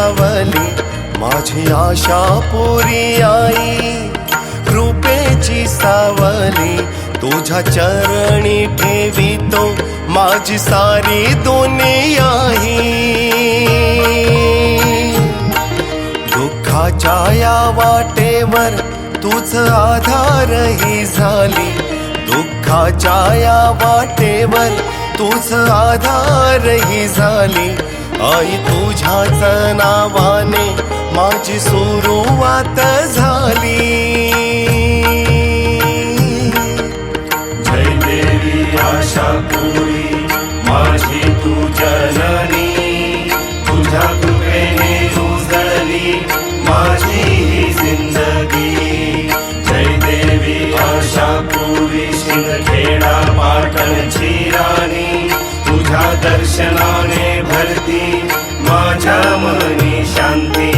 सावली माझी आशा पुरी आई, कृपेची सावली तुझ्या चरणी ठेवितो माझी सारी दुनिया ही। दुःखाच्या या वाटेवर तुझ आधार ही झाली, दुःखाच्या या वाटेवर तुझ आधार ही झाली। आई तुझ्याच नावाने माझी सुरुवात झाली। जय देवी आशापुरी माझी तू जननी, तुझ्या कृपेने उजळली माझी ही जिंदगी। जय देवी आशापुरी शिंदखेडा पाटणची राणी, तुझ्या दर्शनाने भरती माझ्या मनी शांती।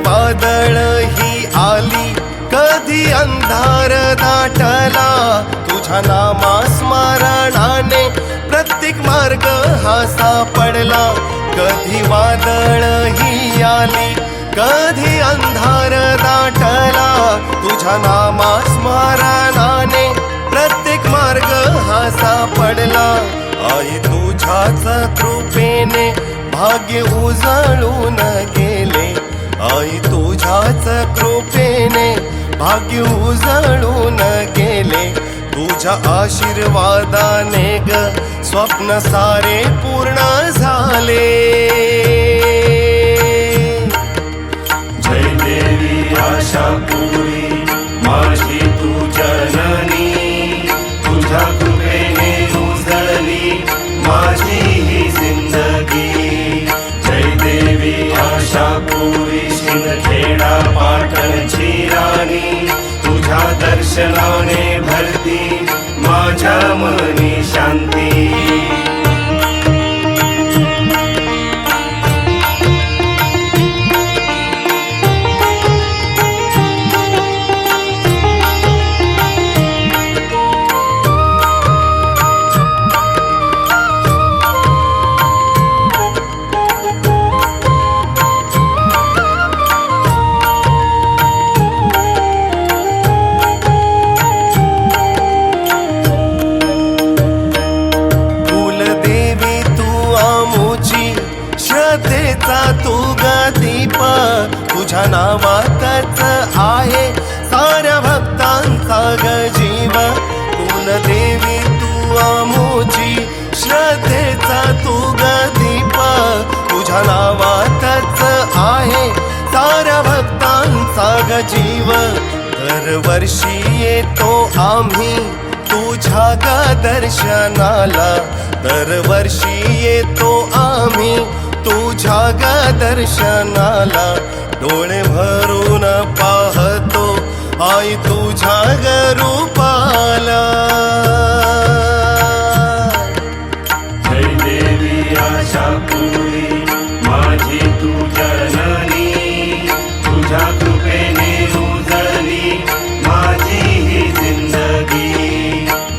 वादळ ही आली कधी अंधार दाटला, तुझ्या नामस्मरणाने प्रत्येक मार्ग हा सापडला। कधी वादळ ही आली कधी अंधार दाटला, तुझ्या नामस्मरणाने प्रत्येक मार्ग हा सापडला। आई तुझ्याच कृपेने भाग्य उजळून गेले, आई तुझ्याच कृपेने भाग्य उजळून गेले। तुझ्या आशीर्वादाने ग स्वप्न सारे पूर्ण झाले। जय देवी आशापुरी माझी तू जननी, तुझ्या कृपेने उजळली माझी ही जिंदगी। जय देवी आशापुरी शिंदखेडा पाटणची राणी, तुझ्या दर्शनाने भरती माझ्या मनी शांती। श्रद्धेचा तू ग दीप, तुझ्या नावातच आहे साऱ्या भक्तांचा ग जीव। कुलदेवी तू आमोची श्रद्धेचा तू ग दीप, तुझ्या नावातच आहे साऱ्या भक्तांचा ग जीव। दरवर्षी येतो आम्ही तुझ्या ग दर्शनाला, दरवर्षी येतो आम्ही तुझ्या ग दर्शनाला। डोळे भरून पाहतो आई तुझ्या ग रूपाला। जय देवी आशापुरी माझी तू जननी, तुझ्या कृपेने उजळली माझी ही जिंदगी।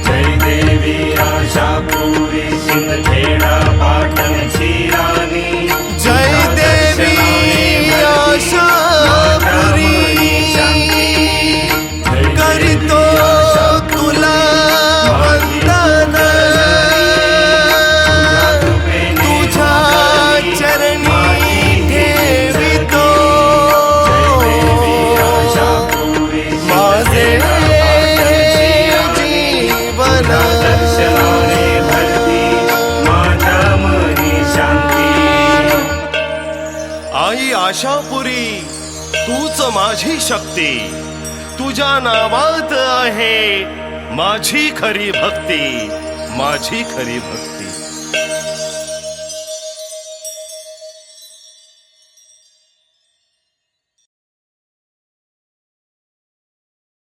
जय देवी आशापुरी शिंदखेडा पाटणची राणी, जय देवी आशापुरी करीतो तुला वंदन, तुझ्या चरणी ठेवितो माझे जीवन। दर्शनाने भरती माझ्या मनी शांती। आई आशापुरी तूच माझी शक्ती, तुझ्या नावात आहे माझी खरी भक्ती, माझी खरी भक्ती।